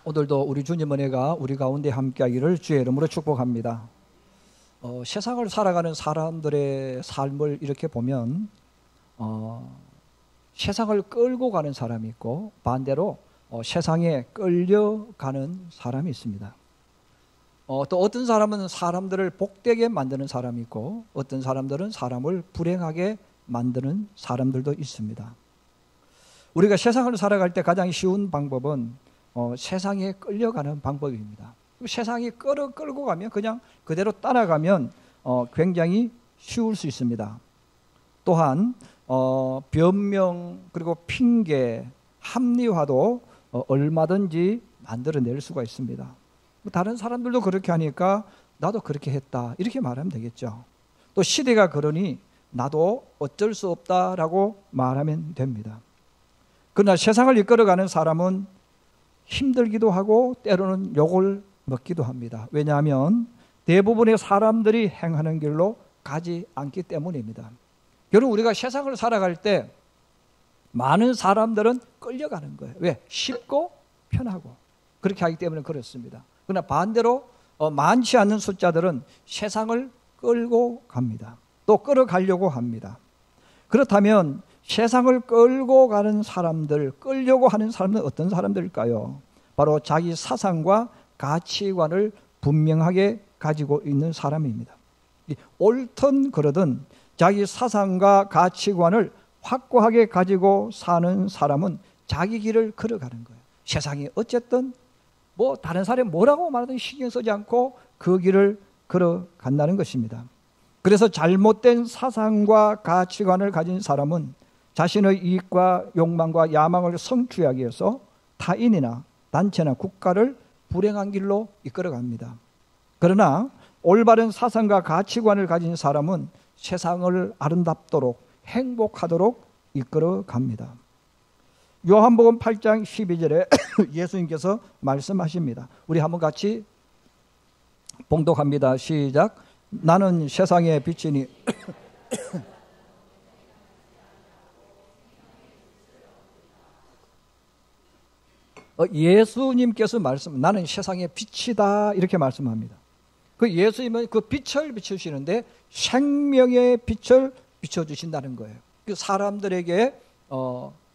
오늘도 우리 주님 은혜가 우리 가운데 함께하기를 주의 이름으로 축복합니다. 세상을 살아가는 사람들의 삶을 이렇게 보면 세상을 끌고 가는 사람이 있고 반대로 세상에 끌려가는 사람이 있습니다. 또 어떤 사람은 사람들을 복되게 만드는 사람이 있고 어떤 사람들은 사람을 불행하게 만드는 사람들도 있습니다. 우리가 세상을 살아갈 때 가장 쉬운 방법은 세상에 끌려가는 방법입니다. 세상이 끌고 가면 그냥 그대로 따라가면 굉장히 쉬울 수 있습니다. 또한 변명 그리고 핑계, 합리화도 얼마든지 만들어낼 수가 있습니다. 다른 사람들도 그렇게 하니까 나도 그렇게 했다 이렇게 말하면 되겠죠. 또 시대가 그러니 나도 어쩔 수 없다라고 말하면 됩니다. 그러나 세상을 이끌어가는 사람은 힘들기도 하고 때로는 욕을 먹기도 합니다. 왜냐하면 대부분의 사람들이 행하는 길로 가지 않기 때문입니다. 결국 우리가 세상을 살아갈 때 많은 사람들은 끌려가는 거예요. 왜? 쉽고 편하고 그렇게 하기 때문에 그렇습니다. 그러나 반대로 많지 않은 숫자들은 세상을 끌고 갑니다. 또 끌어가려고 합니다. 그렇다면 세상을 끌고 가는 사람들, 끌려고 하는 사람은 어떤 사람들일까요? 바로 자기 사상과 가치관을 분명하게 가지고 있는 사람입니다. 옳든 그러든 자기 사상과 가치관을 확고하게 가지고 사는 사람은 자기 길을 걸어가는 거예요. 세상이 어쨌든 다른 사람이 뭐라고 말하든 신경 쓰지 않고 그 길을 걸어간다는 것입니다. 그래서 잘못된 사상과 가치관을 가진 사람은 자신의 이익과 욕망과 야망을 성취하기 위해서 타인이나 단체나 국가를 불행한 길로 이끌어갑니다. 그러나 올바른 사상과 가치관을 가진 사람은 세상을 아름답도록 행복하도록 이끌어갑니다. 요한복음 8장 12절에 예수님께서 말씀하십니다. 우리 한번 같이 봉독합니다. 시작. 나는 세상의 빛이니 예수님께서 나는 세상의 빛이다 이렇게 말씀합니다. 그 예수님은 그 빛을 비추시는데 생명의 빛을 비춰주신다는 거예요. 그 사람들에게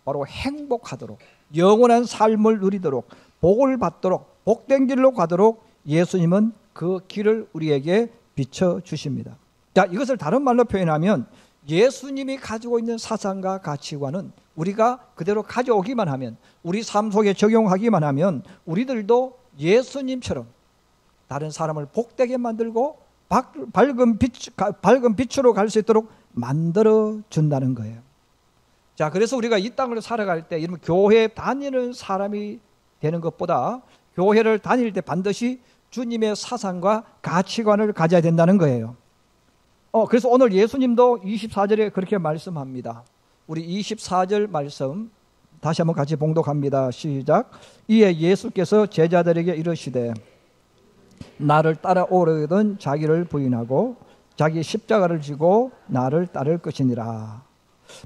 바로 행복하도록 영원한 삶을 누리도록 복을 받도록 복된 길로 가도록 예수님은 그 길을 우리에게 비춰주십니다. 자, 이것을 다른 말로 표현하면 예수님이 가지고 있는 사상과 가치관은 우리가 그대로 가져오기만 하면 우리 삶 속에 적용하기만 하면 우리들도 예수님처럼 다른 사람을 복되게 만들고 밝은 빛으로 갈 수 있도록 만들어준다는 거예요. 자, 그래서 우리가 이 땅을 살아갈 때 이런 교회 다니는 사람이 되는 것보다 교회를 다닐 때 반드시 주님의 사상과 가치관을 가져야 된다는 거예요. 그래서 오늘 예수님도 24절에 그렇게 말씀합니다. 우리 24절 말씀 다시 한번 같이 봉독합니다. 시작. 이에 예수께서 제자들에게 이르시되 나를 따라오려거든 자기를 부인하고 자기 십자가를 지고 나를 따를 것이니라.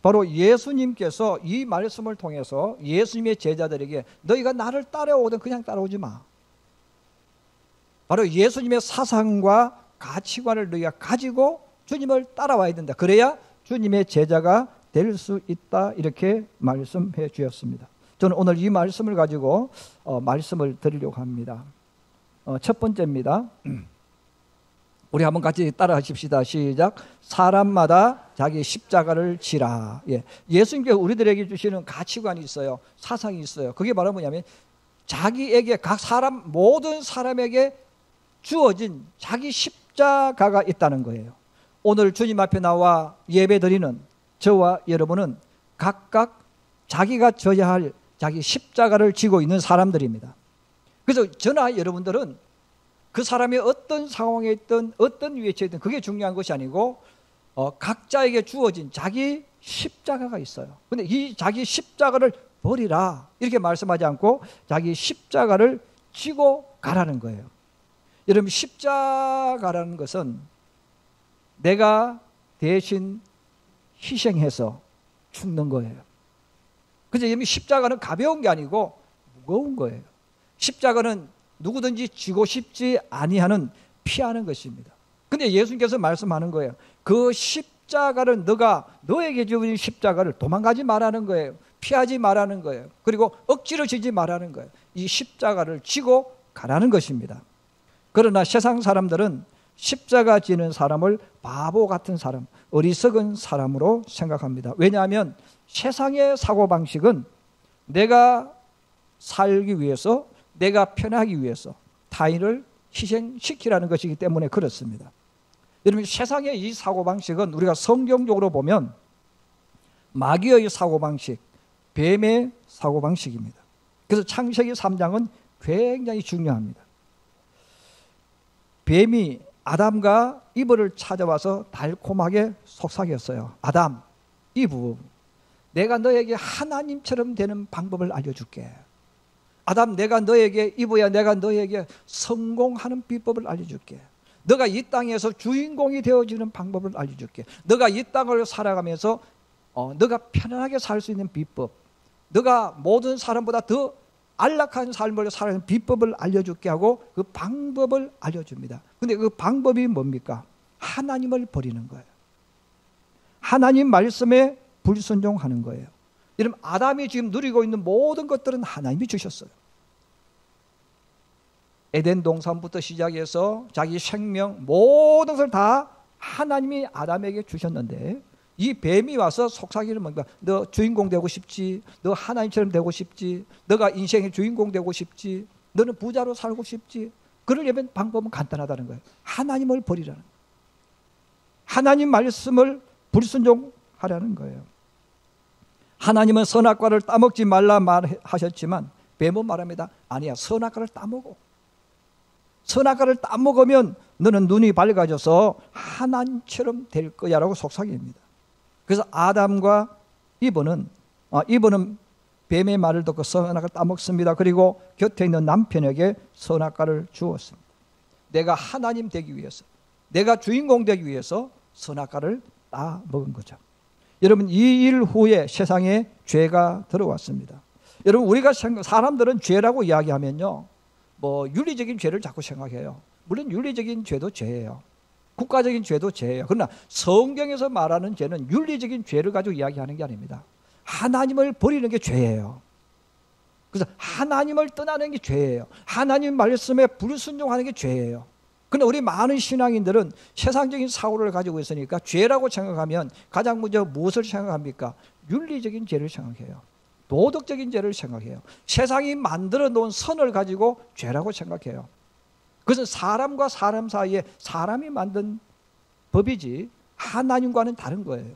바로 예수님께서 이 말씀을 통해서 예수님의 제자들에게 너희가 나를 따라오든 그냥 따라오지 마. 바로 예수님의 사상과 가치관을 너희가 가지고 주님을 따라와야 된다. 그래야 주님의 제자가 될 수 있다. 이렇게 말씀해 주셨습니다. 저는 오늘 이 말씀을 가지고 말씀을 드리려고 합니다. 첫 번째입니다. 우리 한번 같이 따라 하십시다. 시작. 사람마다 자기 십자가를 지라. 예수님께서 우리들에게 주시는 가치관이 있어요. 사상이 있어요. 그게 바로 뭐냐면 자기에게 각 사람 모든 사람에게 주어진 자기 십자가가 있다는 거예요. 오늘 주님 앞에 나와 예배드리는 저와 여러분은 각각 자기가 져야 할 자기 십자가를 지고 있는 사람들입니다. 그래서 저나 여러분들은 그 사람이 어떤 상황에 있든 어떤 위치에 있든 그게 중요한 것이 아니고 각자에게 주어진 자기 십자가가 있어요. 그런데 이 자기 십자가를 버리라 이렇게 말씀하지 않고 자기 십자가를 지고 가라는 거예요. 여러분, 십자가라는 것은 내가 대신 희생해서 죽는 거예요. 그래서 십자가는 가벼운 게 아니고 무거운 거예요. 십자가는 누구든지 지고 싶지 아니하는 피하는 것입니다. 근데 예수님께서 말씀하는 거예요. 그 십자가를 너에게 주어진 십자가를 도망가지 말라는 거예요. 피하지 말라는 거예요. 그리고 억지로 지지 말라는 거예요. 이 십자가를 지고 가라는 것입니다. 그러나 세상 사람들은 십자가 지는 사람을 바보 같은 사람, 어리석은 사람으로 생각합니다. 왜냐하면 세상의 사고방식은 내가 살기 위해서, 내가 편하기 위해서 타인을 희생시키라는 것이기 때문에 그렇습니다. 여러분, 세상의 이 사고방식은 우리가 성경적으로 보면 마귀의 사고방식, 뱀의 사고방식입니다. 그래서 창세기 3장은 굉장히 중요합니다. 뱀이 아담과 이브를 찾아와서 달콤하게 속삭였어요. 아담, 이브, 내가 너에게 하나님처럼 되는 방법을 알려줄게. 아담, 내가 너에게, 이브야, 내가 너에게 성공하는 비법을 알려줄게. 너가 이 땅에서 주인공이 되어지는 방법을 알려줄게. 너가 이 땅을 살아가면서 너가 편안하게 살 수 있는 비법, 너가 모든 사람보다 더 안락한 삶을 살아가는 비법을 알려줄게 하고 그 방법을 알려줍니다. 근데 그 방법이 뭡니까? 하나님을 버리는 거예요. 하나님 말씀에 불순종하는 거예요. 여러분, 아담이 지금 누리고 있는 모든 것들은 하나님이 주셨어요. 에덴 동산부터 시작해서 자기 생명, 모든 것을 다 하나님이 아담에게 주셨는데, 이 뱀이 와서 속삭이는 뭔가, 너 주인공 되고 싶지? 너 하나님처럼 되고 싶지? 너가 인생의 주인공 되고 싶지? 너는 부자로 살고 싶지? 그러려면 방법은 간단하다는 거예요. 하나님을 버리라는 거예요. 하나님 말씀을 불순종하라는 거예요. 하나님은 선악과를 따먹지 말라 말하셨지만 뱀은 말합니다. 아니야, 선악과를 따먹어. 선악과를 따먹으면 너는 눈이 밝아져서 하나님처럼 될 거야라고 속삭입니다. 그래서 아담과 이브는 뱀의 말을 듣고 선악과를 따먹습니다. 그리고 곁에 있는 남편에게 선악과를 주었습니다. 내가 하나님 되기 위해서, 내가 주인공 되기 위해서 선악과를 따먹은 거죠. 여러분, 이 일 후에 세상에 죄가 들어왔습니다. 여러분, 우리가 사람들은 죄라고 이야기하면요, 뭐 윤리적인 죄를 자꾸 생각해요. 물론 윤리적인 죄도 죄예요. 국가적인 죄도 죄예요. 그러나 성경에서 말하는 죄는 윤리적인 죄를 가지고 이야기하는 게 아닙니다. 하나님을 버리는 게 죄예요. 그래서 하나님을 떠나는 게 죄예요. 하나님 말씀에 불순종하는 게 죄예요. 그런데 우리 많은 신앙인들은 세상적인 사고를 가지고 있으니까 죄라고 생각하면 가장 먼저 무엇을 생각합니까? 윤리적인 죄를 생각해요. 도덕적인 죄를 생각해요. 세상이 만들어 놓은 선을 가지고 죄라고 생각해요. 그것은 사람과 사람 사이에 사람이 만든 법이지 하나님과는 다른 거예요.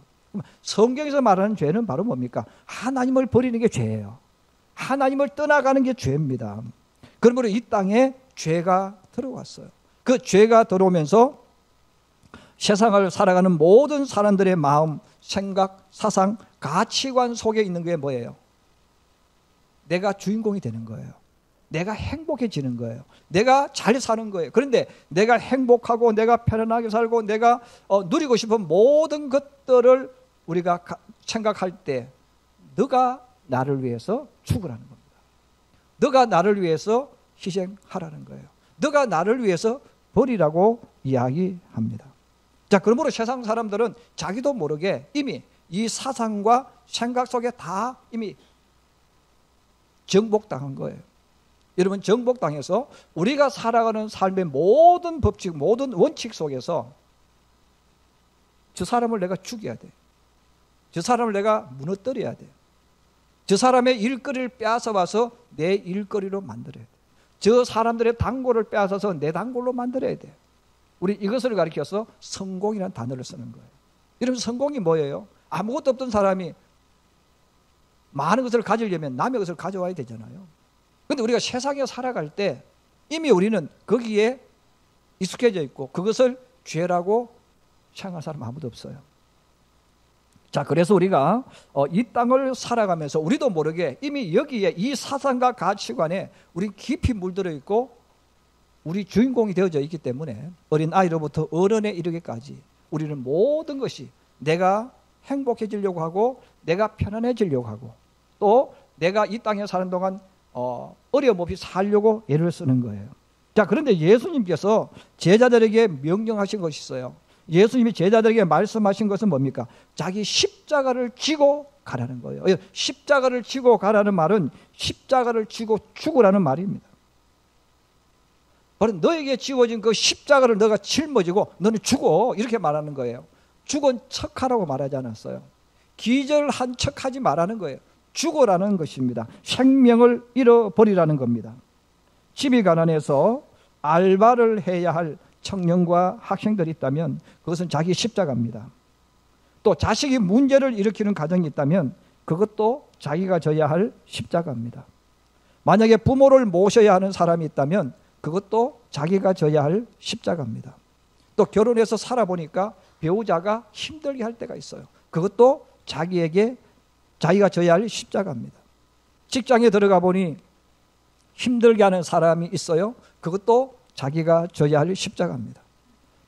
성경에서 말하는 죄는 바로 뭡니까? 하나님을 버리는 게 죄예요. 하나님을 떠나가는 게 죄입니다. 그러므로 이 땅에 죄가 들어왔어요. 그 죄가 들어오면서 세상을 살아가는 모든 사람들의 마음, 생각, 사상, 가치관 속에 있는 게 뭐예요? 내가 주인공이 되는 거예요. 내가 행복해지는 거예요. 내가 잘 사는 거예요. 그런데 내가 행복하고 내가 편안하게 살고 내가 누리고 싶은 모든 것들을 우리가 생각할 때 너가 나를 위해서 죽으라는 겁니다. 너가 나를 위해서 희생하라는 거예요. 너가 나를 위해서 버리라고 이야기합니다. 자, 그러므로 세상 사람들은 자기도 모르게 이미 이 사상과 생각 속에 다 이미 정복당한 거예요. 여러분, 정복당해서 우리가 살아가는 삶의 모든 법칙, 모든 원칙 속에서 저 사람을 내가 죽여야 돼. 저 사람을 내가 무너뜨려야 돼. 저 사람의 일거리를 빼앗아 와서 내 일거리로 만들어야 돼. 저 사람들의 단골을 빼앗아서 내 단골로 만들어야 돼. 우리 이것을 가리켜서 성공이라는 단어를 쓰는 거예요. 여러분, 성공이 뭐예요? 아무것도 없던 사람이 많은 것을 가지려면 남의 것을 가져와야 되잖아요. 그런데 우리가 세상에 살아갈 때 이미 우리는 거기에 익숙해져 있고 그것을 죄라고 생각할 사람 아무도 없어요. 자, 그래서 우리가 이 땅을 살아가면서 우리도 모르게 이미 여기에 이 사상과 가치관에 우리 깊이 물들어 있고 우리 주인공이 되어져 있기 때문에 어린 아이로부터 어른에 이르기까지 우리는 모든 것이 내가 행복해지려고 하고 내가 편안해지려고 하고 또 내가 이 땅에 사는 동안 어려움 없이 살려고 애를 쓰는 거예요. 자, 그런데 예수님께서 제자들에게 명령하신 것이 있어요. 예수님이 제자들에게 말씀하신 것은 뭡니까? 자기 십자가를 지고 가라는 거예요. 십자가를 지고 가라는 말은 십자가를 지고 죽으라는 말입니다. 바로 너에게 지워진 그 십자가를 너가 짊어지고 너는 죽어, 이렇게 말하는 거예요. 죽은 척하라고 말하지 않았어요. 기절한 척하지 말라는 거예요. 죽어라는 것입니다. 생명을 잃어버리라는 겁니다. 집이 가난해서 알바를 해야 할 청년과 학생들이 있다면 그것은 자기 십자가입니다. 또 자식이 문제를 일으키는 가정이 있다면 그것도 자기가 져야 할 십자가입니다. 만약에 부모를 모셔야 하는 사람이 있다면 그것도 자기가 져야 할 십자가입니다. 또 결혼해서 살아보니까 배우자가 힘들게 할 때가 있어요. 그것도 자기가 져야 할 십자가입니다. 직장에 들어가 보니 힘들게 하는 사람이 있어요. 그것도 자기가 져야 할 십자가입니다.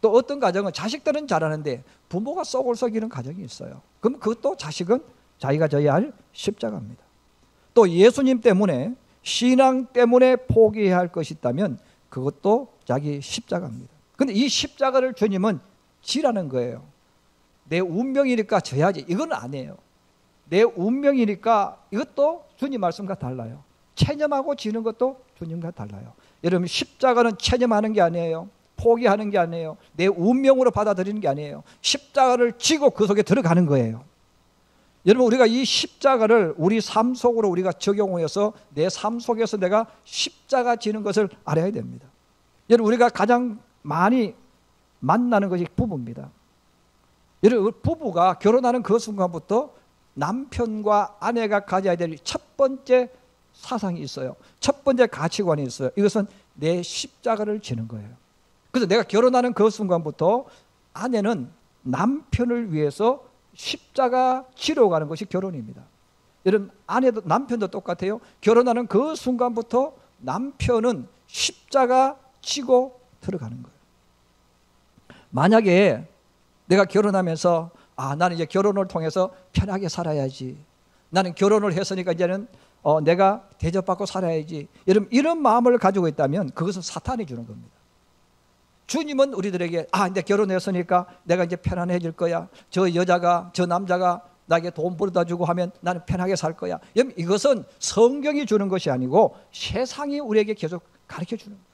또 어떤 가정은 자식들은 잘하는데 부모가 썩을 썩이는 가정이 있어요. 그럼 그것도 자식은 자기가 져야 할 십자가입니다. 또 예수님 때문에, 신앙 때문에 포기해야 할 것이 있다면 그것도 자기 십자가입니다. 그런데 이 십자가를 주님은 지라는 거예요. 내 운명이니까 져야지, 이건 아니에요. 내 운명이니까 이것도 주님 말씀과 달라요. 체념하고 지는 것도 주님과 달라요. 여러분, 십자가는 체념하는 게 아니에요. 포기하는 게 아니에요. 내 운명으로 받아들이는 게 아니에요. 십자가를 지고 그 속에 들어가는 거예요. 여러분, 우리가 이 십자가를 우리 삶 속으로 우리가 적용해서 내 삶 속에서 내가 십자가 지는 것을 알아야 됩니다. 여러분, 우리가 가장 많이 만나는 것이 부부입니다. 여러분, 부부가 결혼하는 그 순간부터 남편과 아내가 가져야 될 첫 번째 사상이 있어요. 첫 번째 가치관이 있어요. 이것은 내 십자가를 지는 거예요. 그래서 내가 결혼하는 그 순간부터 아내는 남편을 위해서 십자가 지러 가는 것이 결혼입니다. 여러분, 아내도 남편도 똑같아요. 결혼하는 그 순간부터 남편은 십자가 지고 들어가는 거예요. 만약에 내가 결혼하면서 나는 이제 결혼을 통해서 편하게 살아야지, 나는 결혼을 했으니까 이제는 내가 대접받고 살아야지, 여러분, 이런 마음을 가지고 있다면 그것은 사탄이 주는 겁니다. 주님은 우리들에게 이제 결혼했으니까 내가 이제 편안해질 거야, 저 여자가, 저 남자가 나에게 돈 벌어다 주고 하면 나는 편하게 살 거야. 여러분, 이것은 성경이 주는 것이 아니고 세상이 우리에게 계속 가르쳐 주는 거예요.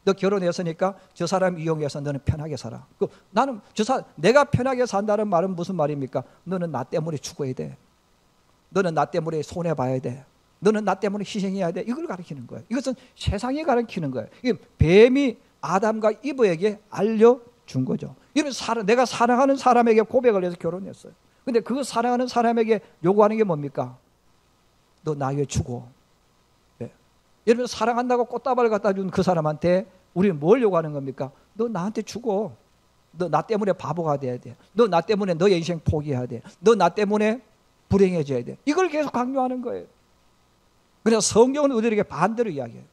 너 결혼했으니까 저 사람 이용해서 너는 편하게 살아. 나는 내가 편하게 산다는 말은 무슨 말입니까? 너는 나 때문에 죽어야 돼. 너는 나 때문에 손해봐야 돼. 너는 나 때문에 희생해야 돼. 이걸 가르치는 거예요. 이것은 세상이 가르치는 거예요. 이게 뱀이 아담과 이브에게 알려준 거죠. 내가 사랑하는 사람에게 고백을 해서 결혼했어요. 근데 그 사랑하는 사람에게 요구하는 게 뭡니까? 너 나에게 주고. 네. 여러분, 사랑한다고 꽃다발 갖다 준 그 사람한테 우리는 뭘 요구하는 겁니까? 너 나한테 주고. 너 나 때문에 바보가 돼야 돼. 너 나 때문에 너의 인생 포기해야 돼. 너 나 때문에 불행해져야 돼. 이걸 계속 강요하는 거예요. 그래서 성경은 우리에게 반대로 이야기해요.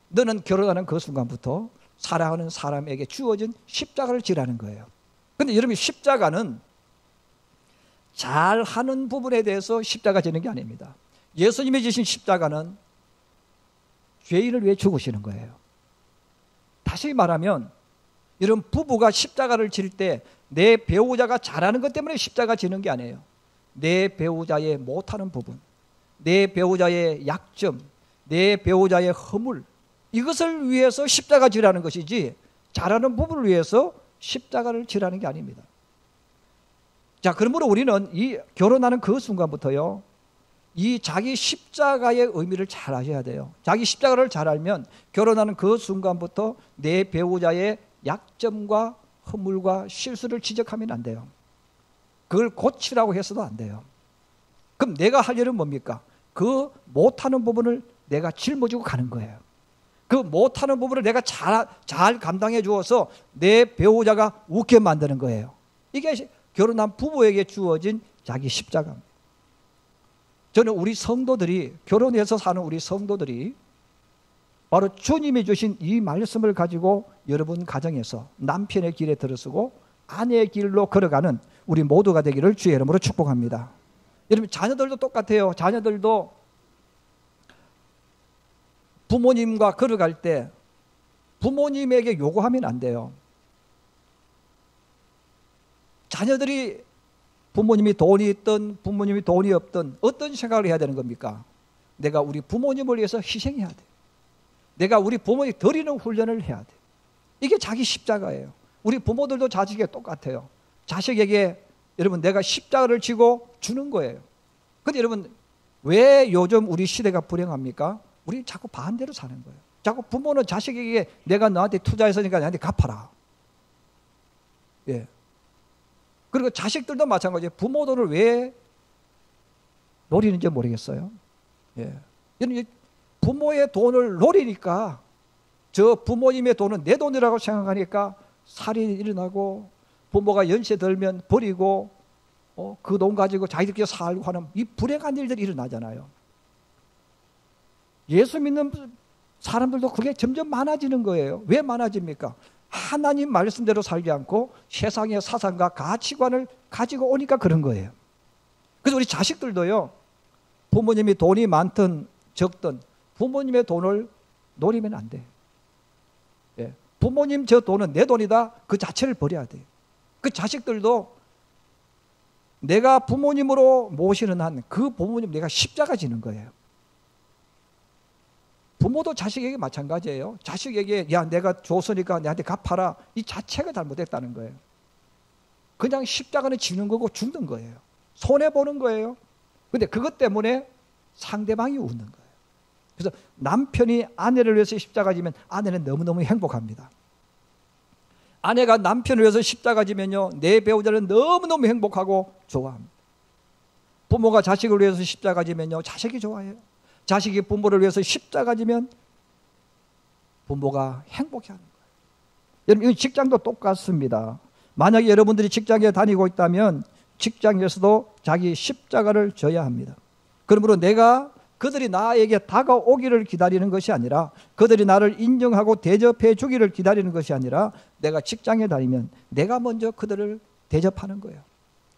너는 결혼하는 그 순간부터 사랑하는 사람에게 주어진 십자가를 지라는 거예요. 그런데 여러분, 십자가는 잘하는 부분에 대해서 십자가 지는 게 아닙니다. 예수님이 지신 십자가는 죄인을 위해 죽으시는 거예요. 다시 말하면 이런 부부가 십자가를 질 때 내 배우자가 잘하는 것 때문에 십자가 지는 게 아니에요. 내 배우자의 못하는 부분, 내 배우자의 약점, 내 배우자의 허물, 이것을 위해서 십자가 지라는 것이지 잘하는 부분을 위해서 십자가를 지라는 게 아닙니다. 자, 그러므로 우리는 이 결혼하는 그 순간부터요, 이 자기 십자가의 의미를 잘 아셔야 돼요. 자기 십자가를 잘 알면 결혼하는 그 순간부터 내 배우자의 약점과 허물과 실수를 지적하면 안 돼요. 그걸 고치라고 해서도 안 돼요. 그럼 내가 할 일은 뭡니까? 그 못하는 부분을 내가 짊어지고 가는 거예요. 그 못하는 부분을 내가 잘 감당해 주어서 내 배우자가 웃게 만드는 거예요. 이게 결혼한 부부에게 주어진 자기 십자가입니다. 저는 우리 성도들이, 결혼해서 사는 우리 성도들이 바로 주님이 주신 이 말씀을 가지고 여러분 가정에서 남편의 길에 들어서고 아내의 길로 걸어가는 우리 모두가 되기를 주의 이름으로 축복합니다. 여러분, 자녀들도 똑같아요. 자녀들도 부모님과 걸어갈 때 부모님에게 요구하면 안 돼요. 자녀들이 부모님이 돈이 있든 부모님이 돈이 없든 어떤 생각을 해야 되는 겁니까? 내가 우리 부모님을 위해서 희생해야 돼. 내가 우리 부모님 드리는 훈련을 해야 돼. 이게 자기 십자가예요. 우리 부모들도 자식에게 똑같아요. 자식에게 여러분 내가 십자가를 지고 주는 거예요. 근데 여러분 왜 요즘 우리 시대가 불행합니까? 우리 자꾸 반대로 사는 거예요. 자꾸 부모는 자식에게 내가 너한테 투자했으니까 나한테 갚아라. 예. 그리고 자식들도 마찬가지예요. 부모 돈을 왜 노리는지 모르겠어요. 예. 부모의 돈을 노리니까 저 부모님의 돈은 내 돈이라고 생각하니까 살인이 일어나고 부모가 연세 들면 버리고 그 돈 가지고 자기들끼리 살고 하는 이 불행한 일들이 일어나잖아요. 예수 믿는 사람들도 그게 점점 많아지는 거예요. 왜 많아집니까? 하나님 말씀대로 살지 않고 세상의 사상과 가치관을 가지고 오니까 그런 거예요. 그래서 우리 자식들도요, 부모님이 돈이 많든 적든 부모님의 돈을 노리면 안 돼. 예. 부모님 저 돈은 내 돈이다. 그 자체를 버려야 돼. 그 자식들도 내가 부모님으로 모시는 한 그 부모님 내가 십자가 지는 거예요. 부모도 자식에게 마찬가지예요. 자식에게 야 내가 줬으니까 내한테 갚아라. 이 자체가 잘못됐다는 거예요. 그냥 십자가는 지는 거고 죽는 거예요. 손해보는 거예요. 근데 그것 때문에 상대방이 웃는 거예요. 그래서 남편이 아내를 위해서 십자가 지면 아내는 너무너무 행복합니다. 아내가 남편을 위해서 십자가 지면요, 내 배우자는 너무너무 행복하고 좋아합니다. 부모가 자식을 위해서 십자가 지면요, 자식이 좋아해요. 자식이 부모를 위해서 십자가 지면 부모가 행복해하는 거예요. 여러분, 이 직장도 똑같습니다. 만약에 여러분들이 직장에 다니고 있다면 직장에서도 자기 십자가를 져야 합니다. 그러므로 내가 그들이 나에게 다가오기를 기다리는 것이 아니라 그들이 나를 인정하고 대접해 주기를 기다리는 것이 아니라 내가 직장에 다니면 내가 먼저 그들을 대접하는 거예요.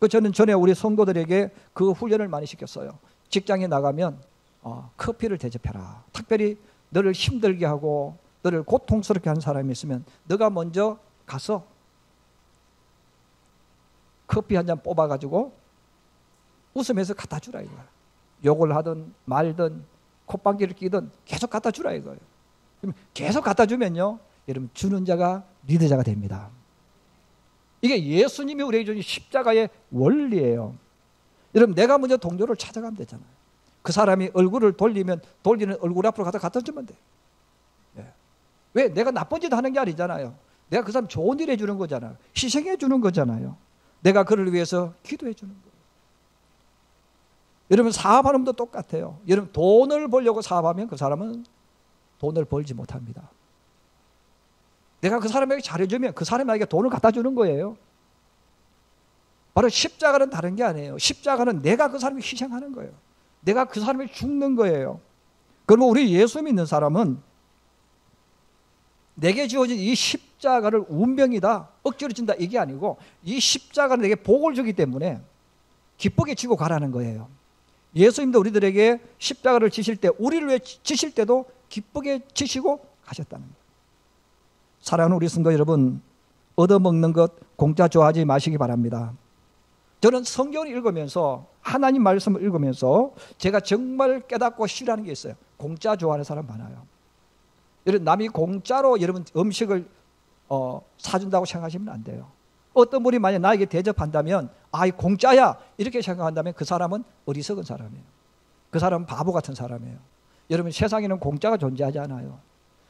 저는 전에 우리 성도들에게 그 훈련을 많이 시켰어요. 직장에 나가면 커피를 대접해라. 특별히 너를 힘들게 하고 너를 고통스럽게 하는 사람이 있으면 너가 먼저 가서 커피 한 잔 뽑아가지고 웃으면서 갖다 주라 이거야. 욕을 하든 말든 콧방귀를 끼든 계속 갖다 주라 이거예요. 계속 갖다 주면요, 여러분 주는 자가 리더자가 됩니다. 이게 예수님이 우리에게 주신 십자가의 원리예요. 여러분 내가 먼저 동료를 찾아가면 되잖아요. 그 사람이 얼굴을 돌리면 돌리는 얼굴 앞으로 갖다 주면 돼. 네. 왜? 내가 나쁜 짓 하는 게 아니잖아요. 내가 그 사람 좋은 일 해주는 거잖아요. 희생해 주는 거잖아요. 내가 그를 위해서 기도해 주는 거예요. 여러분 사업하는 놈도 똑같아요. 여러분 돈을 벌려고 사업하면 그 사람은 돈을 벌지 못합니다. 내가 그 사람에게 잘해주면 그 사람에게 돈을 갖다 주는 거예요. 바로 십자가는 다른 게 아니에요. 십자가는 내가 그 사람을 희생하는 거예요. 내가 그 사람을 죽는 거예요. 그러면 우리 예수 믿는 사람은 내게 주어진 이 십자가를 운명이다, 억지로 진다 이게 아니고 이 십자가는 내게 복을 주기 때문에 기쁘게 지고 가라는 거예요. 예수님도 우리들에게 십자가를 지실 때 우리를 위해 지실 때도 기쁘게 지시고 가셨다는 거예요. 사랑하는 우리 성도 여러분, 얻어먹는 것 공짜 좋아하지 마시기 바랍니다. 저는 성경을 읽으면서 하나님 말씀을 읽으면서 제가 정말 깨닫고 싫어하는 게 있어요. 공짜 좋아하는 사람 많아요. 여러분 남이 공짜로 여러분 음식을 사준다고 생각하시면 안 돼요. 어떤 분이 만약 나에게 대접한다면 이 공짜야 이렇게 생각한다면 그 사람은 어리석은 사람이에요. 그 사람은 바보 같은 사람이에요. 여러분 세상에는 공짜가 존재하지 않아요.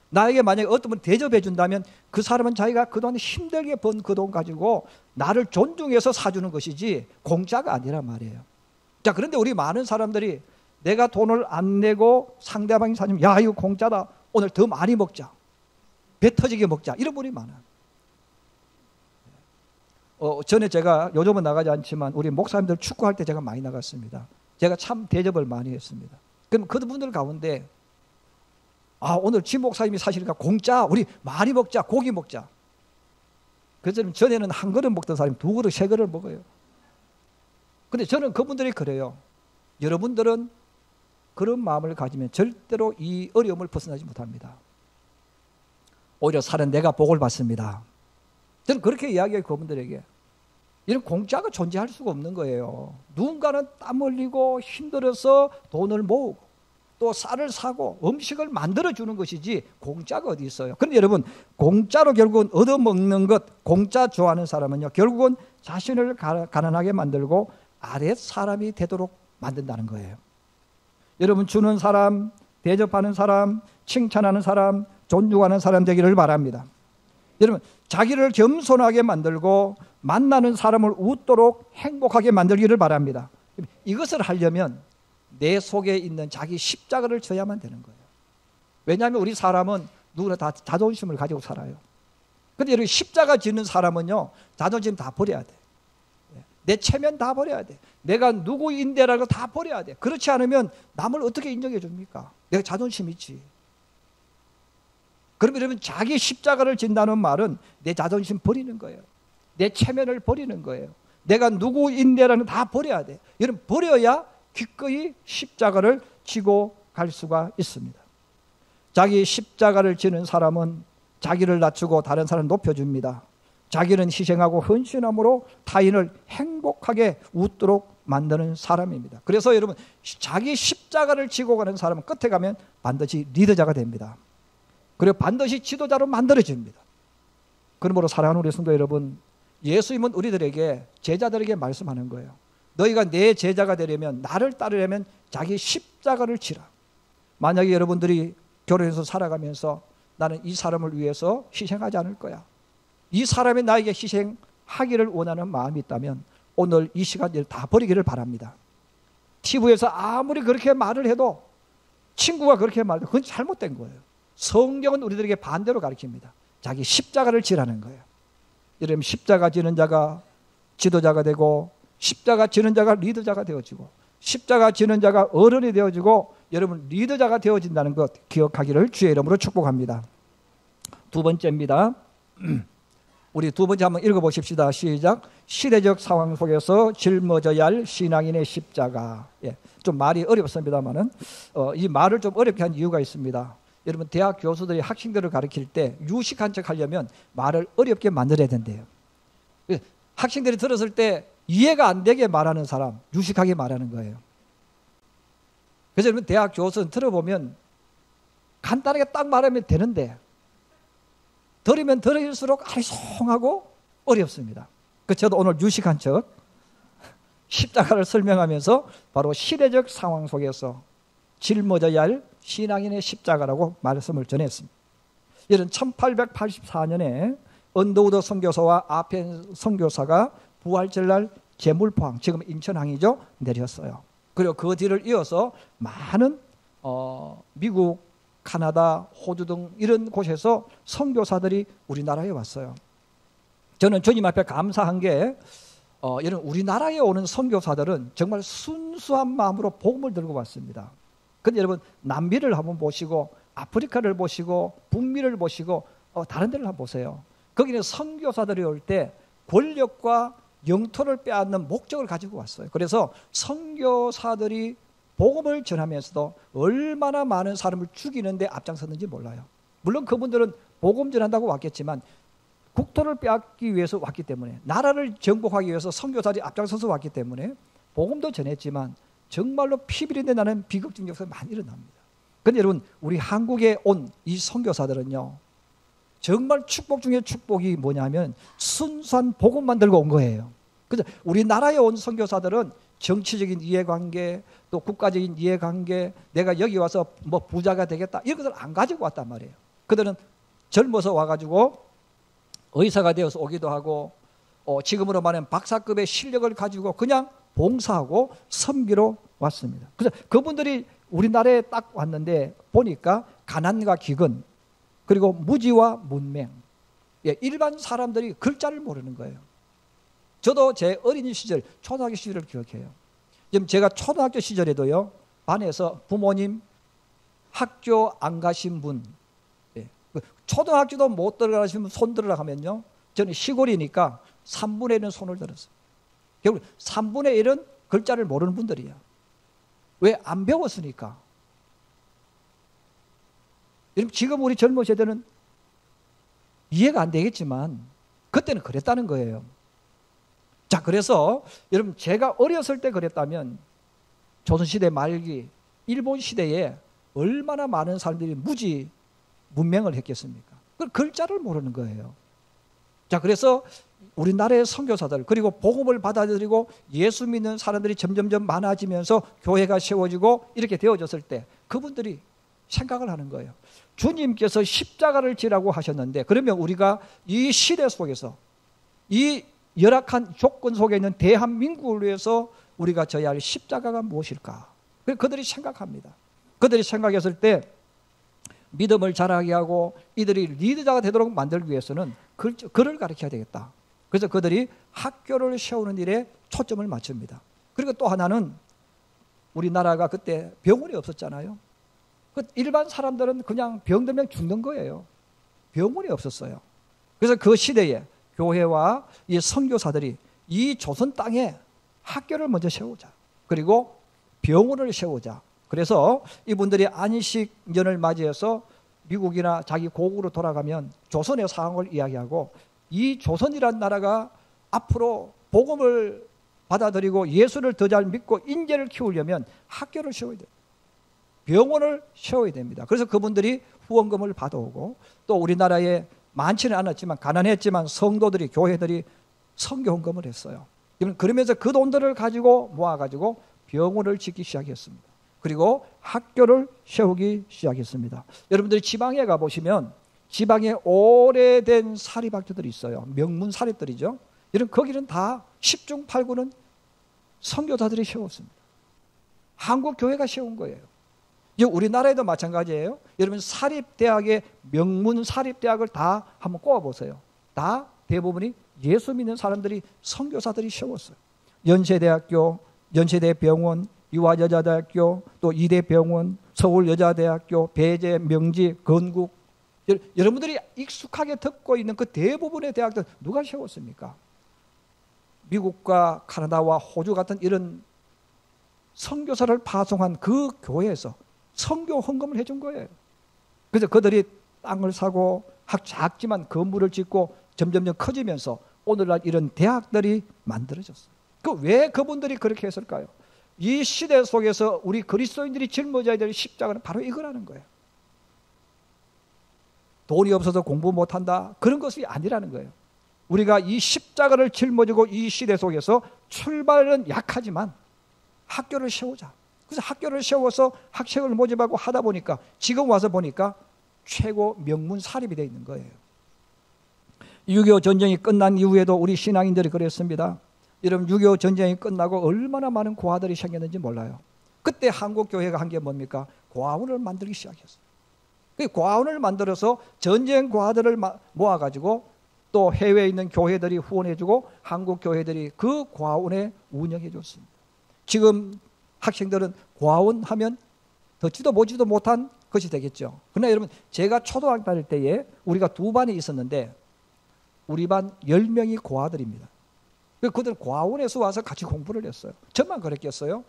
나에게 만약에 어떤 분 대접해 준다면 그 사람은 자기가 그동안 힘들게 번 그 돈 가지고 나를 존중해서 사주는 것이지 공짜가 아니란 말이에요. 자, 그런데 우리 많은 사람들이 내가 돈을 안 내고 상대방이 사주면 야 이거 공짜다, 오늘 더 많이 먹자, 배 터지게 먹자, 이런 분이 많아요. 전에 제가 요즘은 나가지 않지만 우리 목사님들 축구할 때 제가 많이 나갔습니다. 제가 참 대접을 많이 했습니다. 그럼 그분들 가운데 오늘 지 목사님이 사시니까 공짜, 우리 많이 먹자, 고기 먹자. 그래서 전에는 한 그릇 먹던 사람이 두 그릇, 세 그릇 먹어요. 근데 저는 그분들이 그래요. 여러분들은 그런 마음을 가지면 절대로 이 어려움을 벗어나지 못합니다. 오히려 살은 내가 복을 받습니다. 저는 그렇게 이야기해요. 그분들에게. 이런 공짜가 존재할 수가 없는 거예요. 누군가는 땀 흘리고 힘들어서 돈을 모으고 또 쌀을 사고 음식을 만들어주는 것이지 공짜가 어디 있어요. 그런데 여러분, 공짜로 결국은 얻어먹는 것, 공짜 좋아하는 사람은요, 결국은 자신을 가난하게 만들고 아랫 사람이 되도록 만든다는 거예요. 여러분, 주는 사람, 대접하는 사람, 칭찬하는 사람, 존중하는 사람 되기를 바랍니다. 여러분, 자기를 겸손하게 만들고 만나는 사람을 웃도록 행복하게 만들기를 바랍니다. 이것을 하려면 내 속에 있는 자기 십자가를 져야만 되는 거예요. 왜냐하면 우리 사람은 누구나 다 자존심을 가지고 살아요. 그런데 여러분, 십자가 지는 사람은요, 자존심 다 버려야 돼. 내 체면 다 버려야 돼. 내가 누구인데라는 거 다 버려야 돼. 그렇지 않으면 남을 어떻게 인정해 줍니까? 내가 자존심 있지. 그러면 여러분, 자기 십자가를 진다는 말은 내 자존심 버리는 거예요. 내 체면을 버리는 거예요. 내가 누구인데라는 거 다 버려야 돼. 여러분, 버려야 기꺼이 십자가를 지고 갈 수가 있습니다. 자기 십자가를 지는 사람은 자기를 낮추고 다른 사람을 높여줍니다. 자기는 희생하고 헌신함으로 타인을 행복하게 웃도록 만드는 사람입니다. 그래서 여러분, 자기 십자가를 지고 가는 사람은 끝에 가면 반드시 리더자가 됩니다. 그리고 반드시 지도자로 만들어집니다. 그러므로 사랑하는 우리 성도 여러분, 예수님은 우리들에게, 제자들에게 말씀하는 거예요. 너희가 내 제자가 되려면, 나를 따르려면 자기 십자가를 지라. 만약에 여러분들이 결혼해서 살아가면서 나는 이 사람을 위해서 희생하지 않을 거야, 이 사람이 나에게 희생하기를 원하는 마음이 있다면 오늘 이 시간 다 버리기를 바랍니다. TV에서 아무리 그렇게 말을 해도, 친구가 그렇게 말해도 그건 잘못된 거예요. 성경은 우리들에게 반대로 가르칩니다. 자기 십자가를 지라는 거예요. 여러분, 십자가 지는 자가 지도자가 되고, 십자가 지는 자가 리더자가 되어지고, 십자가 지는 자가 어른이 되어지고, 여러분 리더자가 되어진다는 것 기억하기를 주의 이름으로 축복합니다. 두 번째입니다. 우리 두 번째 한번 읽어보십시다. 시작. 시대적 상황 속에서 짊어져야 할 신앙인의 십자가. 좀 말이 어렵습니다만은 이 말을 좀 어렵게 한 이유가 있습니다. 여러분, 대학 교수들이 학생들을 가르칠 때 유식한 척 하려면 말을 어렵게 만들어야 된대요. 학생들이 들었을 때 이해가 안 되게 말하는 사람, 유식하게 말하는 거예요. 그래서 여러분, 대학 교수는 들어보면 간단하게 딱 말하면 되는데 들으면 들을수록 아리송하고 어렵습니다. 저도 오늘 유식한 척 십자가를 설명하면서 바로 시대적 상황 속에서 짊어져야 할 신앙인의 십자가라고 말씀을 전했습니다. 이런 1884년에 언더우드 선교사와 아펜 선교사가 부활절날 제물포항, 지금 인천항이죠, 내렸어요. 그리고 그 뒤를 이어서 많은 미국, 카나다, 호주 등 이런 곳에서 선교사들이 우리나라에 왔어요. 저는 주님 앞에 감사한 게 이런 우리나라에 오는 선교사들은 정말 순수한 마음으로 복음을 들고 왔습니다. 근데 여러분, 남미를 한번 보시고 아프리카를 보시고 북미를 보시고 다른 데를 한번 보세요. 거기는 선교사들이 올 때 권력과 영토를 빼앗는 목적을 가지고 왔어요. 그래서 선교사들이 복음을 전하면서도 얼마나 많은 사람을 죽이는데 앞장섰는지 몰라요. 물론 그분들은 복음 전한다고 왔겠지만 국토를 빼앗기 위해서 왔기 때문에, 나라를 정복하기 위해서 선교사들이 앞장서서 왔기 때문에 복음도 전했지만 정말로 피비린내 나는 비극적 역사가 많이 일어납니다. 그런데 여러분, 우리 한국에 온 이 선교사들은요, 정말 축복 중에 축복이 뭐냐면 순수한 복음만 들고 온 거예요. 그래서 우리나라에 온 선교사들은 정치적인 이해관계, 또 국가적인 이해관계, 내가 여기 와서 뭐 부자가 되겠다, 이런 것을 안 가지고 왔단 말이에요. 그들은 젊어서 와가지고 의사가 되어서 오기도 하고, 지금으로 말하면 박사급의 실력을 가지고 그냥 봉사하고 섬기러 왔습니다. 그래서 그분들이 우리나라에 딱 왔는데 보니까 가난과 기근, 그리고 무지와 문맹, 일반 사람들이 글자를 모르는 거예요. 저도 제 어린이 시절, 초등학교 시절을 기억해요. 지금 제가 초등학교 시절에도요, 반에서 부모님 학교 안 가신 분, 초등학교도 못 들어가시면 손 들으라 하면요, 저는 시골이니까 3분의 1은 손을 들었어요. 결국 3분의 1은 글자를 모르는 분들이야. 왜? 안 배웠으니까. 여러분 지금 우리 젊은 세대는 이해가 안 되겠지만 그때는 그랬다는 거예요. 자, 그래서 여러분 제가 어렸을 때 그랬다면 조선시대 말기 일본 시대에 얼마나 많은 사람들이 무지 문맹을 했겠습니까? 그 글자를 모르는 거예요. 자, 그래서 우리나라의 선교사들 그리고 복음을 받아들이고 예수 믿는 사람들이 점점점 많아지면서 교회가 세워지고 이렇게 되어졌을 때 그분들이 생각을 하는 거예요. 주님께서 십자가를 지라고 하셨는데 그러면 우리가 이 시대 속에서 이 열악한 조건 속에 있는 대한민국을 위해서 우리가 져야 할 십자가가 무엇일까? 그들이 생각합니다. 그들이 생각했을 때 믿음을 자라게 하고 이들이 리더자가 되도록 만들기 위해서는 글을 가르쳐야 되겠다. 그래서 그들이 학교를 세우는 일에 초점을 맞춥니다. 그리고 또 하나는 우리나라가 그때 병원이 없었잖아요. 일반 사람들은 그냥 병들면 죽는 거예요. 병원이 없었어요. 그래서 그 시대에 교회와 이 선교사들이 이 조선 땅에 학교를 먼저 세우자. 그리고 병원을 세우자. 그래서 이분들이 안식년을 맞이해서 미국이나 자기 고국으로 돌아가면 조선의 상황을 이야기하고 이 조선이란 나라가 앞으로 복음을 받아들이고 예수를 더 잘 믿고 인재를 키우려면 학교를 세워야 돼요. 병원을 세워야 됩니다. 그래서 그분들이 후원금을 받아오고 또 우리나라에 많지는 않았지만 가난했지만 성도들이 교회들이 선교 헌금을 했어요. 그러면서 그 돈들을 가지고 모아가지고 병원을 짓기 시작했습니다. 그리고 학교를 세우기 시작했습니다. 여러분들이 지방에 가보시면 지방에 오래된 사립학교들이 있어요. 명문 사립들이죠. 이런 거기는 다 10중 8구는 선교사들이 세웠습니다. 한국 교회가 세운 거예요. 우리나라에도 마찬가지예요. 여러분 사립대학의 명문 사립대학을 다 한번 꼽아보세요. 다 대부분이 예수 믿는 사람들이 선교사들이 세웠어요. 연세대학교, 연세대병원, 유아여자대학교, 또 이대병원, 서울여자대학교, 배재, 명지, 건국. 여러분들이 익숙하게 듣고 있는 그 대부분의 대학들 누가 세웠습니까? 미국과 카나다와 호주 같은 이런 선교사를 파송한 그 교회에서 선교 헌금을 해준 거예요. 그래서 그들이 땅을 사고 작지만 건물을 짓고 점점점 커지면서 오늘날 이런 대학들이 만들어졌어요. 왜 그분들이 그렇게 했을까요? 이 시대 속에서 우리 그리스도인들이 짊어져야 될 십자가는 바로 이거라는 거예요. 돈이 없어서 공부 못한다 그런 것이 아니라는 거예요. 우리가 이 십자가를 짊어지고 이 시대 속에서 출발은 약하지만 학교를 세우자. 그래서 학교를 세워서 학생을 모집하고 하다 보니까 지금 와서 보니까 최고 명문 사립이 되어 있는 거예요. 6.25 전쟁이 끝난 이후에도 우리 신앙인들이 그랬습니다. 여러분 6.25 전쟁이 끝나고 얼마나 많은 고아들이 생겼는지 몰라요. 그때 한국교회가 한 게 뭡니까? 고아원을 만들기 시작했어요. 그 고아원을 만들어서 전쟁 고아들을 모아가지고 또 해외에 있는 교회들이 후원해주고 한국 교회들이 그 고아원에 운영해 줬습니다. 지금 학생들은 고아원 하면 듣지도 보지도 못한 것이 되겠죠. 그러나 여러분 제가 초등학교 다닐 때에 우리가 두 반이 있었는데 우리 반 10명이 고아들입니다. 그들 고아원에서 와서 같이 공부를 했어요. 저만 그랬겠어요?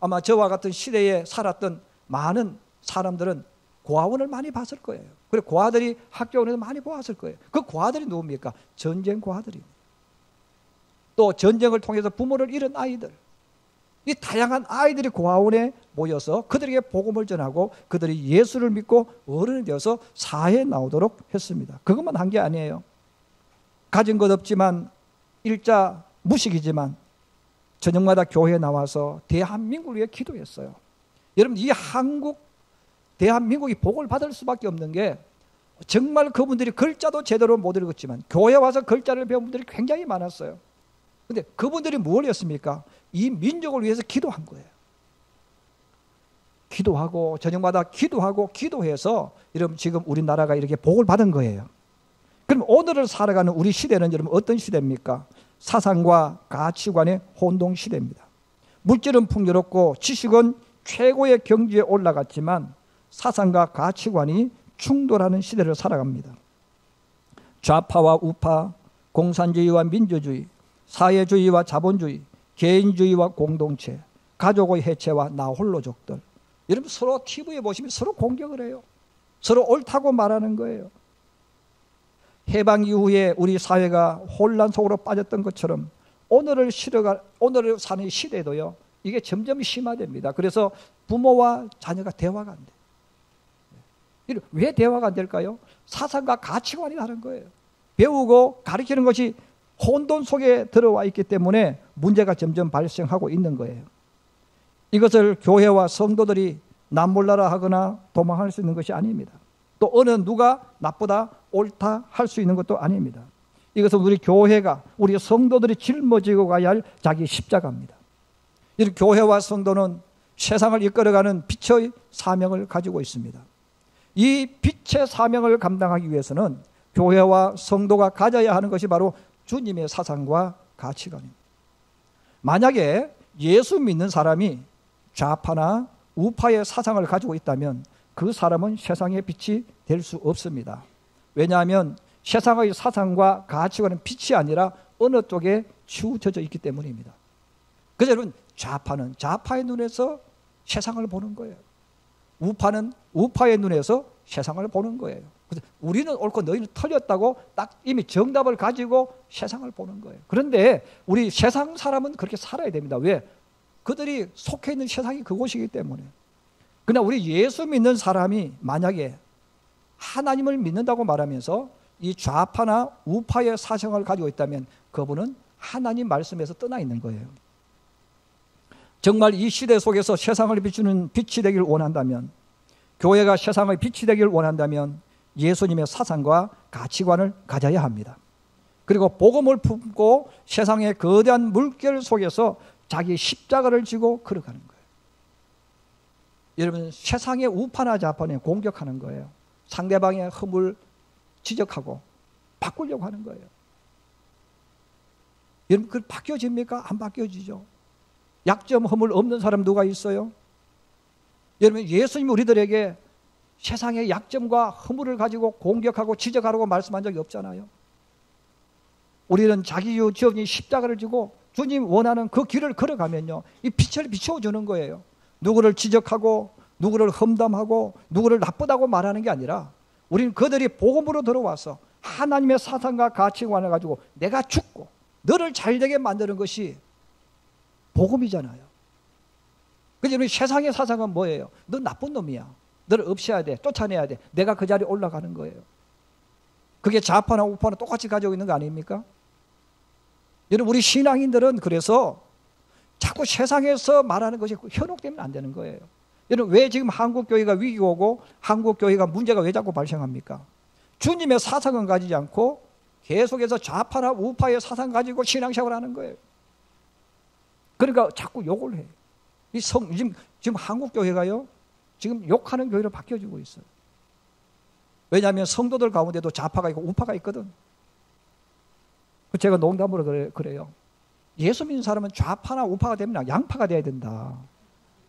아마 저와 같은 시대에 살았던 많은 사람들은 고아원을 많이 봤을 거예요. 그리고 고아들이 학교원에서 많이 보았을 거예요. 그 고아들이 누굽니까? 전쟁 고아들입니다. 또 전쟁을 통해서 부모를 잃은 아이들, 이 다양한 아이들이 고아원에 모여서 그들에게 복음을 전하고 그들이 예수를 믿고 어른이 되어서 사회에 나오도록 했습니다. 그것만 한 게 아니에요. 가진 것 없지만 일자 무식이지만 저녁마다 교회에 나와서 대한민국을 위해 기도했어요. 여러분 이 대한민국이 복을 받을 수밖에 없는 게 정말 그분들이 글자도 제대로 못 읽었지만 교회 와서 글자를 배운 분들이 굉장히 많았어요. 그런데 그분들이 뭘 했습니까? 이 민족을 위해서 기도한 거예요. 기도하고 저녁마다 기도해서 여러분 지금 우리나라가 이렇게 복을 받은 거예요. 그럼 오늘을 살아가는 우리 시대는 여러분 어떤 시대입니까? 사상과 가치관의 혼동 시대입니다. 물질은 풍요롭고 지식은 최고의 경지에 올라갔지만 사상과 가치관이 충돌하는 시대를 살아갑니다. 좌파와 우파, 공산주의와 민주주의, 사회주의와 자본주의, 개인주의와 공동체, 가족의 해체와 나홀로족들. 여러분 서로 TV에 보시면 서로 공격을 해요. 서로 옳다고 말하는 거예요. 해방 이후에 우리 사회가 혼란 속으로 빠졌던 것처럼 오늘을 사는 시대도요, 이게 점점 심화됩니다. 그래서 부모와 자녀가 대화가 안 돼요. 왜 대화가 안 될까요? 사상과 가치관이 다른 거예요. 배우고 가르치는 것이 혼돈 속에 들어와 있기 때문에 문제가 점점 발생하고 있는 거예요. 이것을 교회와 성도들이 남몰라라 하거나 도망할 수 있는 것이 아닙니다. 또 어느 누가 나쁘다 옳다 할 수 있는 것도 아닙니다. 이것은 우리 교회가, 우리 성도들이 짊어지고 가야 할 자기 십자가입니다. 이 교회와 성도는 세상을 이끌어가는 빛의 사명을 가지고 있습니다. 이 빛의 사명을 감당하기 위해서는 교회와 성도가 가져야 하는 것이 바로 주님의 사상과 가치관입니다. 만약에 예수 믿는 사람이 좌파나 우파의 사상을 가지고 있다면 그 사람은 세상의 빛이 될 수 없습니다. 왜냐하면 세상의 사상과 가치관은 빛이 아니라 어느 쪽에 치우쳐져 있기 때문입니다. 그래서 여러분, 좌파는 좌파의 눈에서 세상을 보는 거예요. 우파는 우파의 눈에서 세상을 보는 거예요. 그래서 우리는 옳고 너희는 틀렸다고 딱 이미 정답을 가지고 세상을 보는 거예요. 그런데 우리 세상 사람은 그렇게 살아야 됩니다. 왜? 그들이 속해 있는 세상이 그곳이기 때문에. 그러나 우리 예수 믿는 사람이 만약에 하나님을 믿는다고 말하면서 이 좌파나 우파의 사상을 가지고 있다면 그분은 하나님 말씀에서 떠나 있는 거예요. 정말 이 시대 속에서 세상을 비추는 빛이 되길 원한다면, 교회가 세상의 빛이 되길 원한다면 예수님의 사상과 가치관을 가져야 합니다. 그리고 복음을 품고 세상의 거대한 물결 속에서 자기 십자가를 지고 걸어가는 거예요. 여러분, 세상의 우파나 좌파는 공격하는 거예요. 상대방의 흠을 지적하고 바꾸려고 하는 거예요. 여러분, 그걸 바뀌어집니까? 안 바뀌어지죠. 약점, 흠을 없는 사람 누가 있어요? 여러분, 예수님이 우리들에게 세상의 약점과 허물을 가지고 공격하고 지적하라고 말씀한 적이 없잖아요. 우리는 자기유 지엄이 십자가를 지고 주님 원하는 그 길을 걸어가면요, 이 빛을 비춰주는 거예요. 누구를 지적하고 누구를 험담하고 누구를 나쁘다고 말하는 게 아니라 우리는 그들이 복음으로 들어와서 하나님의 사상과 가치관을 가지고 내가 죽고 너를 잘되게 만드는 것이 복음이잖아요. 그래서 우리 세상의 사상은 뭐예요? 너 나쁜 놈이야. 너를 없애야 돼. 쫓아내야 돼. 내가 그 자리에 올라가는 거예요. 그게 좌파나 우파나 똑같이 가지고 있는 거 아닙니까? 여러분, 우리 신앙인들은 그래서 자꾸 세상에서 말하는 것이 현혹되면 안 되는 거예요. 여러분, 왜 지금 한국교회가 위기가 오고 한국교회가 문제가 왜 자꾸 발생합니까? 주님의 사상은 가지지 않고 계속해서 좌파나 우파의 사상 가지고 신앙생활을 하는 거예요. 그러니까 자꾸 욕을 해요. 지금 한국교회가요, 지금 욕하는 교회로 바뀌어지고 있어요. 왜냐하면 성도들 가운데도 좌파가 있고 우파가 있거든. 제가 농담으로 그래요. 예수 믿는 사람은 좌파나 우파가 되면 양파가 돼야 된다.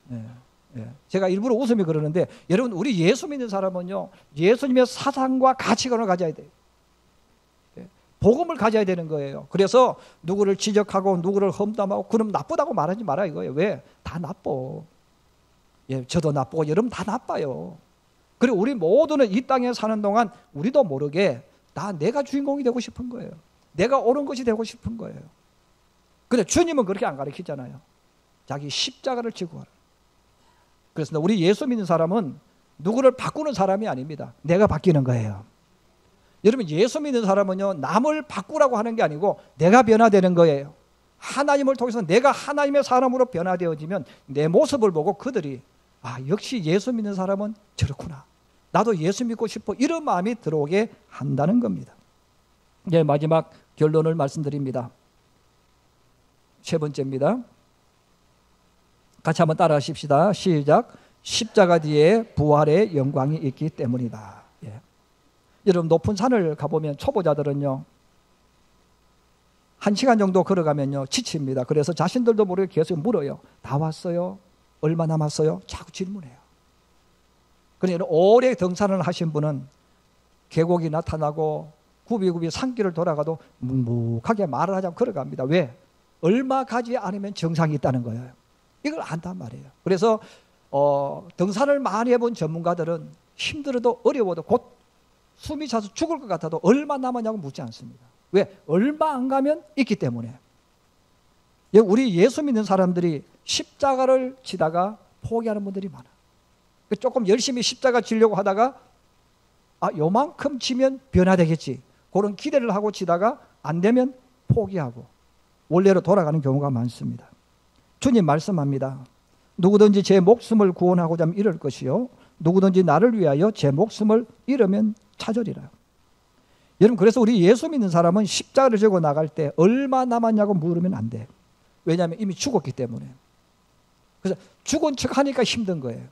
네. 제가 일부러 웃으며 그러는데, 여러분, 우리 예수 믿는 사람은요, 예수님의 사상과 가치관을 가져야 돼요. 복음을 가져야 되는 거예요. 그래서 누구를 지적하고 누구를 험담하고 그럼 나쁘다고 말하지 마라 이거예요. 왜? 다 나빠. 저도 나쁘고 여러분 다 나빠요. 그리고 우리 모두는 이 땅에 사는 동안 우리도 모르게 다 내가 주인공이 되고 싶은 거예요. 내가 옳은 것이 되고 싶은 거예요. 근데 주님은 그렇게 안 가르치잖아요. 자기 십자가를 지고 가라. 그래서 우리 예수 믿는 사람은 누구를 바꾸는 사람이 아닙니다. 내가 바뀌는 거예요. 여러분, 예수 믿는 사람은요, 남을 바꾸라고 하는 게 아니고 내가 변화되는 거예요. 하나님을 통해서 내가 하나님의 사람으로 변화되어지면 내 모습을 보고 그들이 역시 예수 믿는 사람은 저렇구나. 나도 예수 믿고 싶어. 이런 마음이 들어오게 한다는 겁니다. 이제 마지막 결론을 말씀드립니다. 세 번째입니다. 같이 한번 따라 하십시다. 시작. 십자가 뒤에 부활의 영광이 있기 때문이다. 여러분, 높은 산을 가보면 초보자들은요, 1시간 정도 걸어가면요 지칩니다. 그래서 자신들도 모르게 계속 물어요. 다 왔어요? 얼마 남았어요? 자꾸 질문해요. 그러니까 오래 등산을 하신 분은 계곡이 나타나고 굽이굽이 산길을 돌아가도 묵묵하게 말을 하자면 걸어갑니다. 왜? 얼마 가지 않으면 정상이 있다는 거예요. 이걸 안단 말이에요. 그래서 등산을 많이 해본 전문가들은 힘들어도 어려워도 곧 숨이 차서 죽을 것 같아도 얼마 남았냐고 묻지 않습니다. 왜? 얼마 안 가면 있기 때문에. 우리 예수 믿는 사람들이 십자가를 지다가 포기하는 분들이 많아. 조금 열심히 십자가 지려고 하다가 요만큼 지면 변화되겠지, 그런 기대를 하고 지다가 안 되면 포기하고 원래로 돌아가는 경우가 많습니다. 주님 말씀합니다. 누구든지 제 목숨을 구원하고자 하면 잃을 것이요 누구든지 나를 위하여 제 목숨을 잃으면 찾으리라. 여러분, 그래서 우리 예수 믿는 사람은 십자가를 지고 나갈 때 얼마 남았냐고 물으면 안 돼. 왜냐하면 이미 죽었기 때문에. 그래서 죽은 척 하니까 힘든 거예요.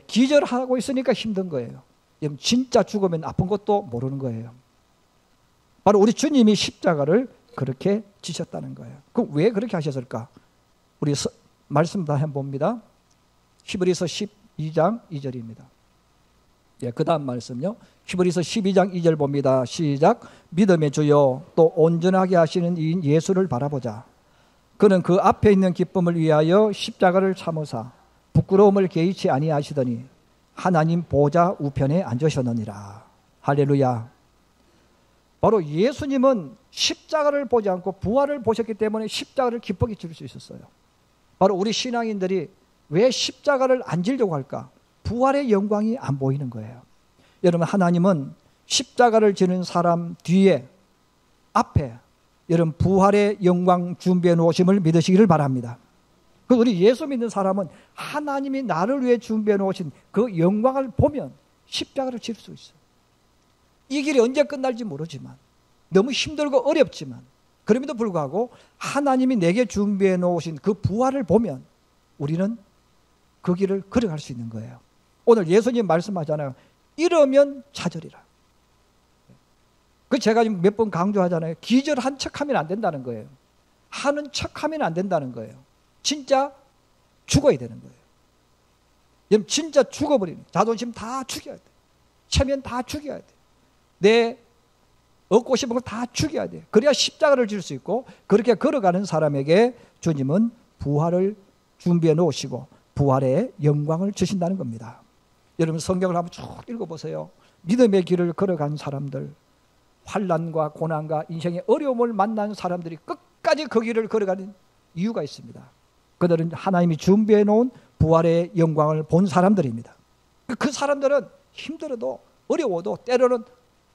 기절하고 있으니까 힘든 거예요. 진짜 죽으면 아픈 것도 모르는 거예요. 바로 우리 주님이 십자가를 그렇게 지셨다는 거예요. 그럼 왜 그렇게 하셨을까? 우리 말씀 다 한번 봅니다. 히브리서 12장 2절입니다. 그 다음 말씀요. 히브리서 12장 2절 봅니다. 시작. 믿음의 주요 또 온전하게 하시는 이인 예수를 바라보자. 그는 그 앞에 있는 기쁨을 위하여 십자가를 참으사 부끄러움을 개의치 아니하시더니 하나님 보좌 우편에 앉으셨느니라. 할렐루야. 바로 예수님은 십자가를 보지 않고 부활을 보셨기 때문에 십자가를 기쁘게 질 수 있었어요. 바로 우리 신앙인들이 왜 십자가를 안 지려고 할까? 부활의 영광이 안 보이는 거예요. 여러분, 하나님은 십자가를 지는 사람 뒤에 앞에 여러분 부활의 영광 준비해 놓으심을 믿으시기를 바랍니다. 우리 예수 믿는 사람은 하나님이 나를 위해 준비해 놓으신 그 영광을 보면 십자가를 질 수 있어요. 이 길이 언제 끝날지 모르지만, 너무 힘들고 어렵지만, 그럼에도 불구하고 하나님이 내게 준비해 놓으신 그 부활을 보면 우리는 그 길을 걸어갈 수 있는 거예요. 오늘 예수님 말씀하잖아요. 이러면 찾으리라. 제가 지금 몇 번 강조하잖아요. 기절한 척하면 안 된다는 거예요. 하는 척하면 안 된다는 거예요. 진짜 죽어야 되는 거예요. 여러분, 진짜 죽어버리는, 자존심 다 죽여야 돼. 체면 다 죽여야 돼. 내 얻고 싶은 걸 다 죽여야 돼. 그래야 십자가를 질 수 있고, 그렇게 걸어가는 사람에게 주님은 부활을 준비해 놓으시고 부활의 영광을 주신다는 겁니다. 여러분, 성경을 한번 쭉 읽어보세요. 믿음의 길을 걸어간 사람들, 환난과 고난과 인생의 어려움을 만난 사람들이 끝까지 그 길을 걸어가는 이유가 있습니다. 그들은 하나님이 준비해 놓은 부활의 영광을 본 사람들입니다. 그 사람들은 힘들어도 어려워도 때로는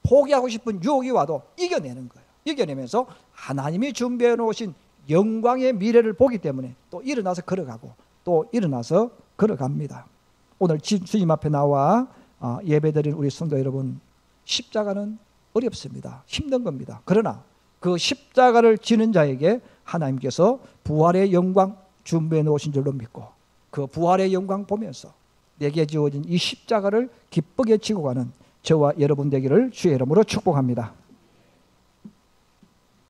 포기하고 싶은 유혹이 와도 이겨내는 거예요. 이겨내면서 하나님이 준비해 놓으신 영광의 미래를 보기 때문에 또 일어나서 걸어가고 또 일어나서 걸어갑니다. 오늘 주님 앞에 나와 예배드린 우리 성도 여러분, 십자가는 어렵습니다. 힘든 겁니다. 그러나 그 십자가를 지는 자에게 하나님께서 부활의 영광 준비해 놓으신 줄로 믿고, 그 부활의 영광 보면서 내게 지어진 이 십자가를 기쁘게 지고 가는 저와 여러분 되기를 주의 이름으로 축복합니다.